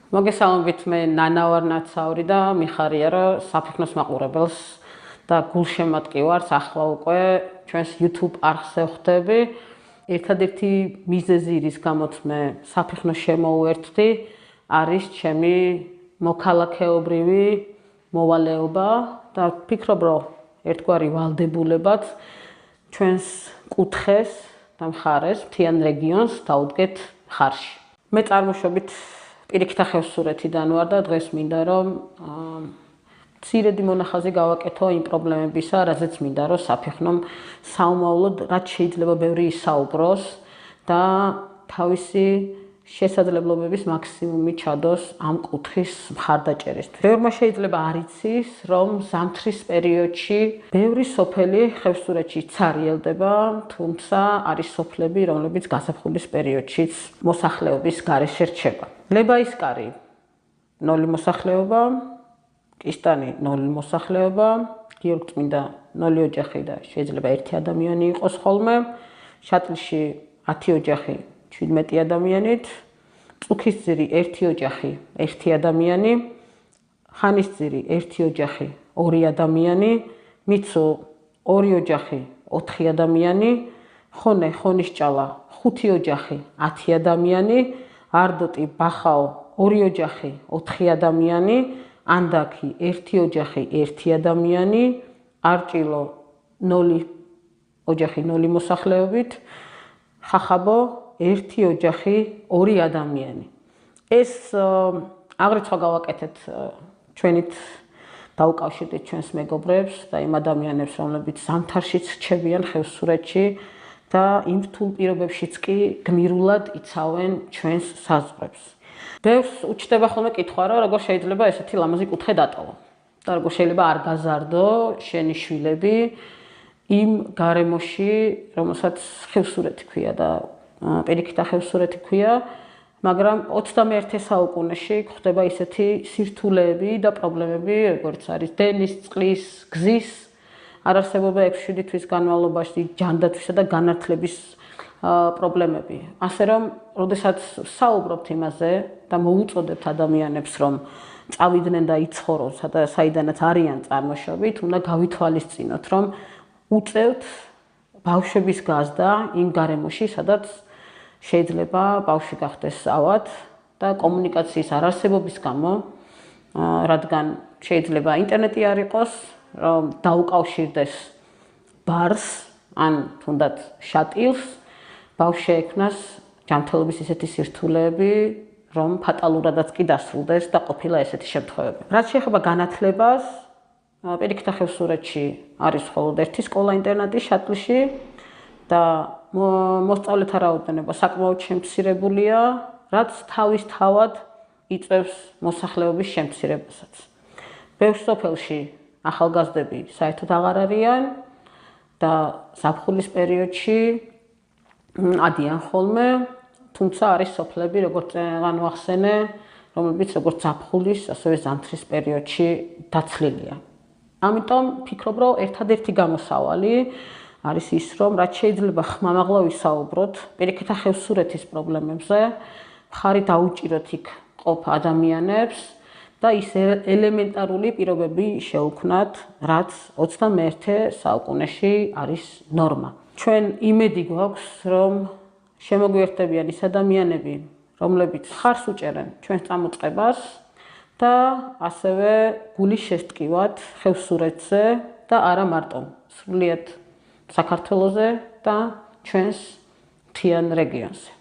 მოგესალმებით, მე ნანა ვარ ნაცაური და მიხარია რომ საფეხნოს მაყურებელს და გულშემატკივარს ახლა უკვე ჩვენს YouTube არხზე ხვდები. ერთადერთი მიზეზი რის გამოც მე საფეხნოს შემოვერთდი არის ჩემი მოქალაქეობრივი მოვალეობა და ვფიქრობ რომ ერთგვარი ვალდებულებაც ჩვენს კუთხეს და მხარეს მთიან რეგიონს დაუდგეთ ხარში. მე წარმოშობით პირიქითა ხევსურეთიდან ვარ და დღეს მინდა რომ მცირედი მონახაზი გავაკეთო იმ პრობლემებისა, რაზეც მინდა რომ საფეხნომ საომავლოდ რაც შეიძლება ბევრი ისაუბროს და თავისი შესაძლებლობების მაქსიმუმი ჩადოს ამ კუთხის მხარდაჭერისთვის. ბევრმა შეიძლება არ იცის, რომ ზამთრის პერიოდში ბევრი სოფელი ხევსურეთში ცარიელდება, თუმცა არის სოფლები, რომლებიც გაზაფხულის პერიოდშიც მოსახლეობის გარეშე რჩება. ლებაისკარი 0 მოსახლეობა, კისტანი 0 მოსახლეობა, გიორგწმინდა 0 ოჯახი და შეიძლება 1 ადამიანი იყოს ხოლმე, შატილში 10 ოჯახი 17 ადამიანით, წუქისძირი 1 ოჯახი 1 ადამიანი, ხანისძირი 1 ოჯახი 2 ადამიანი, მიცუ 2 ოჯახი 4 ადამიანი, ხონე ხონიშჭალა 5 ოჯახი 10 ადამიანი, არდოტი ბახაო 2 ოჯახი 4 ადამიანი, ანდაქი 1 ოჯახი 1 ადამიანი, არჭილო 0 ოჯახი 0 მოსახლეობით, ხახაბო 1 ოჯახი 2 ადამიანი. ეს აღრიცხვა გავაკეთეთ ჩვენით დაუკავშირდით ჩვენს მეგობრებს და იმ ადამიანებს, რომლებიც ზამთარშიც რჩებიან ხევსურეთში და იმ რთულ პირობებშიც კი გმირულად იცავენ ჩვენს საზღვრებს. ბევრს უჩნდება ხოლმე კითხვა, რომ როგორ შეიძლება ესეთი ლამაზი კუთხე დატოვო და როგორ შეიძლება არ გაზარდო შენი შვილები იმ გარემოში, რომელსაც ხევსურეთი ქვია და პირიქითა ხევსურეთი ქვია, მაგრამ 21 საუკუნეში გვხდება ისეთი სირთულეები და პრობლემები, როგორც არის დენის, წყლის, გზის არარსებობა 6-7 თვის განმავლობაში, ჯანდაცვისა და განათლების პრობლემები. ასე რომ, როდესაც საუბრობთ იმაზე და მოუწოდებთ ადამიანებს, რომ წავიდნენ და იცხოვრონ საიდანაც არიან წარმოშობით, უნდა გავითვალისწინოთ, რომ უწევთ ბავშვების გაზრდა იმ გარემოში, სადაც შეიძლება ბავშვი გახდეს ავად და კომუნიკაციის არარსებობის გამო, რადგან შეიძლება ინტერნეტი არ იყოს, რომ დაუკავშირდეს ბარს ან თუნდაც შატილს, ბავშვს შეექმნას ჯანმრთელობის ისეთი სირთულეები, რომ ფატალურადაც კი დასრულდეს და ყოფილა ესეთი შემთხვევები. რაც შეეხება განათლებას, პირიქითა ხევსურეთში არის მხოლოდ ერთი სკოლა-ინტერნატი შატილში და მოსწავლეთა რაოდენობა საკმაოდ შემცირებულია, რაც თავისთავად იწვევს მოსახლეობის შემცირებასაც. ბევრ სოფელში ახალგაზრდები საერთოდ აღარ არიან და ზაფხულის პერიოდში ადიან ხოლმე, თუმცა არის სოფლები, როგორც განვახსენე, რომლებიც როგორც ზაფხულის, ასევე ზამთრის პერიოდში დაცლილია. ამიტომ ვფიქრობ, რომ ერთადერთი გამოსავალი არის ის, რომ რაც შეიძლება ხმამაღლა ვისაუბროთ პირიქითა ხევსურეთის პრობლემებზე, მხარი დაუჭიროთ იქ ყოფ ადამიანებს და ის ელემენტარული პირობები შეუქმნათ, რაც 21 საუკუნეში არის ნორმა. ჩვენ იმედი გვაქვს, რომ შემოგვიერთდებიან ის ადამიანები, რომლებიც ხარს უჭერენ ჩვენს წამოწყებას და ასევე გულის შესტკივად ხევსურეთზე და არა მარტო სრულიად საქართველოზე და ჩვენს მთიან რეგიონზე.